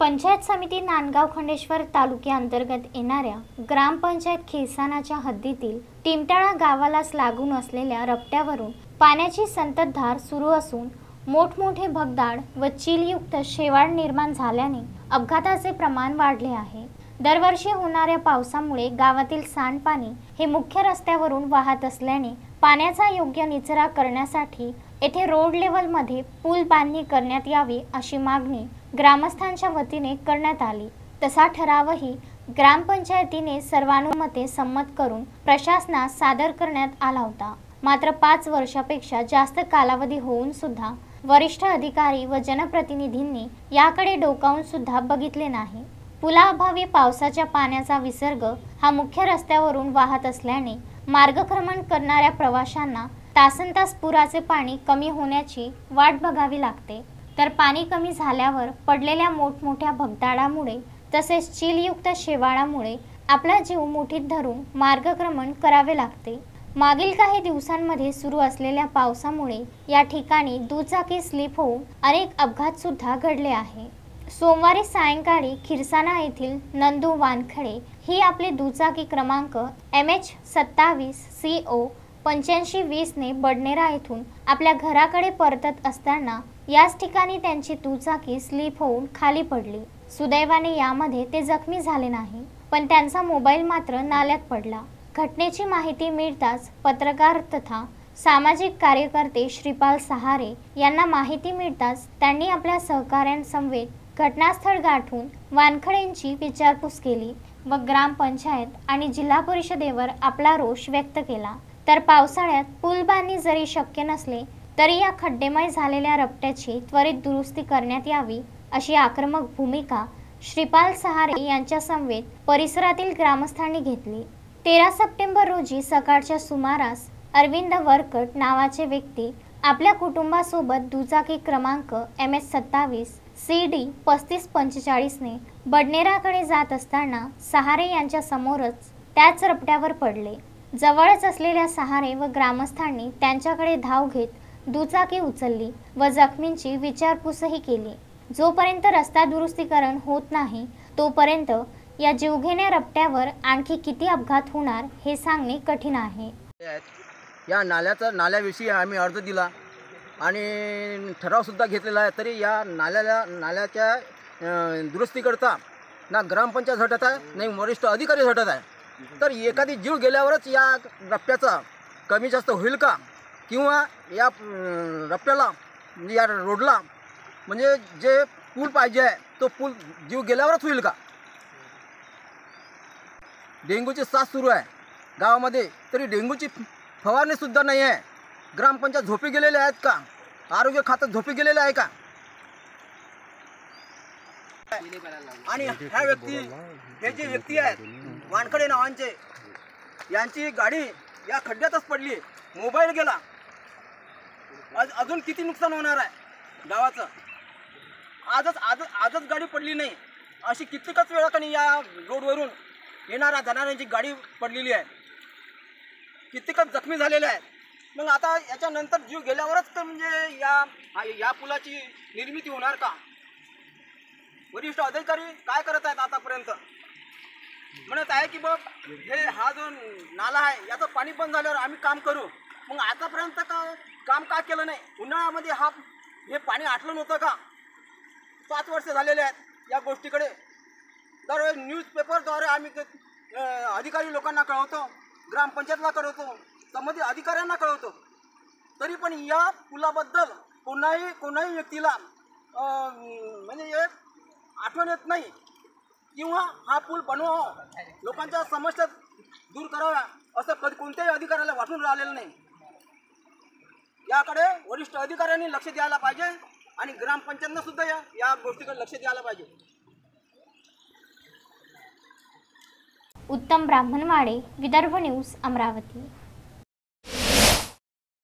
पंचायत समिती नांदगाव खंडेश्वर तालुक्याअंतर्गत येणाऱ्या ग्रामपंचायत खिरसानाच्या हद्दीतील टिमटाळा गावालाच लागून असलेल्या रपट्यावरून पाण्याची संततधार सुरू असून मोठमोठे भगदाड व चिलयुक्त शेवाळ निर्माण झाल्याने अपघाताचे प्रमाण वाढले आहे। दरवर्षी होणाऱ्या पावसामुळे गावातील सांडपाणी हे मुख्य रस्त्यावरून वाहत असल्याने पाण्याचा योग्य निचरा करण्यासाठी येथे रोड लेवलमध्ये पूल बांधणी करण्यात यावी अशी मागणी ग्रामस्थांच्या वतीने करण्यात आली। तसा ठरावही ग्रामपंचायतीने सर्वानुमते संमत करून प्रशासनास सादर करण्यात आला होता। मात्र 5 वर्षापेक्षा जास्त कालावधी होऊन सुद्धा वरिष्ठ अधिकारी व जनप्रतिनिधींनी याकडे डोकावून सुद्धा बघितले नाही। पुलाअभावी पावसाच्या पाण्याचा विसर्ग हा मुख्य रस्त्यावरून वाहत असल्याने मार्गक्रमण करणाऱ्या प्रवाशांना तासनतास पुराचे पाणी कमी होण्याची वाट बघावी लागते, तर पाणी कमी झाल्यावर पडलेल्या मोठमोठ्या भगदाडामुळे तसेच चिलयुक्त शेवाळामुळे आपला जीव मुठीत धरून मार्गक्रमण करावे लागते। मागील काही दिवसांमध्ये सुरू असलेल्या पावसामुळे या ठिकाणी दुचाकी स्लिप होऊन अनेक अपघात सुद्धा घडले आहे। सोमवारी सायंकाळी खिरसाना येथील नंदू वानखडे ही आपली दुचाकी क्रमांक MH27CO 8520 ने बडनेरा येथून आपल्या घराकडे परतत असताना याच ठिकाणी त्यांची दुचाकी स्लिप होऊन खाली पडली। सुदैवाने यामध्ये ते जखमी झाले नाही, पण त्यांचा मोबाईल मात्र नाल्यात पडला। घटनेची माहिती मिळताच पत्रकार तथा सामाजिक कार्यकर्ते श्रीपाल सहारे यांना माहिती मिळताच त्यांनी आपल्या सहकाऱ्यांसमवेत घटनास्थळ गाठून वानखडेंची विचारपूस केली व ग्रामपंचायत आणि जिल्हा परिषदेवर आपला रोष व्यक्त केला। तर पावसाळ्यात पूल बांधणी जरी शक्य नसले तरी या खड्डेमय झालेल्या रपट्याची त्वरित दुरुस्ती करण्यात यावी अशी आक्रमक भूमिका श्रीपाल सहारे यांच्या समवेत परिसरातील ग्रामस्थांनी घेतली। 13 सप्टेंबर रोजी सकाळच्या सुमारास अरविंद वरकट नावाचे व्यक्ती आपल्या कुटुंबासोबत दुचाकी क्रमांक MH27CD 3545 ने बडनेराकडे जात असताना सहारे यांच्या समोरच त्याच रपट्यावर पडले। जवळच असलेल्या सहारे व ग्रामस्थांनी त्यांच्याकडे धाव घेत दुचाकी उचलली व जखमींची विचारपूसही केली। जोपर्यंत रस्ता दुरुस्तीकरण होत नाही तोपर्यंत या जीवघेण्या रपट्यावर आणखी किती अपघात होणार हे सांगणे कठीण आहे। या नाल्याविषयी आम्ही अर्ज दिला आणि ठराव सुद्धा घेतलेला आहे, तरी या नाल्याच्या दुरुस्तीकरता ना ग्रामपंचायत झटत आहे नाही वरिष्ठ अधिकारी झटत आहे। तर एखादी जीव गेल्यावरच या रप्प्याचा कमी जास्त होईल का, किंवा या रप्प्याला म्हणजे या रोडला म्हणजे जे पूल पाहिजे आहे तो पूल जीव गेल्यावरच होईल का। डेंग्यूची साथ सुरू आहे गावामध्ये, तरी डेंग्यूची फवारणी सुद्धा नाही आहे। ग्रामपंचायत झोपी गेलेले आहेत का, आरोग्य खातं झोपी गेलेले आहे का। आणि हे जे व्यक्ती आहेत वानखडे नावांचे, यांची गाडी या खड्ड्यातच पडली, मोबाईल गेला, अजून किती नुकसान होणार आहे गावाचं। आजच गाडी पडली नाही, अशी कित्येकच वेळा कधी या रोडवरून येणाऱ्या जाणाऱ्यांची गाडी पडलेली आहे, कित्येकच जखमी झालेले आहेत। मग आता याच्यानंतर जीव गेल्यावरच तर म्हणजे या पुलाची निर्मिती होणार का। वरिष्ठ अधिकारी काय करत आहेत आतापर्यंत, म्हणत आहे की बघ हा जो नाला आहे याचं पाणी बंद झाल्यावर आम्ही काम करू। मग आतापर्यंत काम का केलं नाही। उन्हाळ्यामध्ये हे पाणी आटलं नव्हतं का। 5 वर्ष झालेले आहेत या गोष्टीकडे। तर न्यूजपेपरद्वारे आम्ही अधिकारी लोकांना कळवतो, ग्रामपंचायतला कळवतो, संबंधित अधिकाऱ्यांना कळवतो, तरी पण या पुलाबद्दल कोणाही व्यक्तीला म्हणजे आठवण येत नाही, किंवा हा पूल बनवावा, लोकांच्या समस्या दूर कराव्या असं कोणत्याही अधिकाऱ्याला वाटून राहिलेलं नाही। याकडे वरिष्ठ अधिकाऱ्यांनी लक्ष द्यायला पाहिजे आणि ग्रामपंचायतनं सुद्धा या गोष्टीकडे लक्ष द्यायला पाहिजे। उत्तम ब्राह्मणवाडे, विदर्भ न्यूज, अमरावती।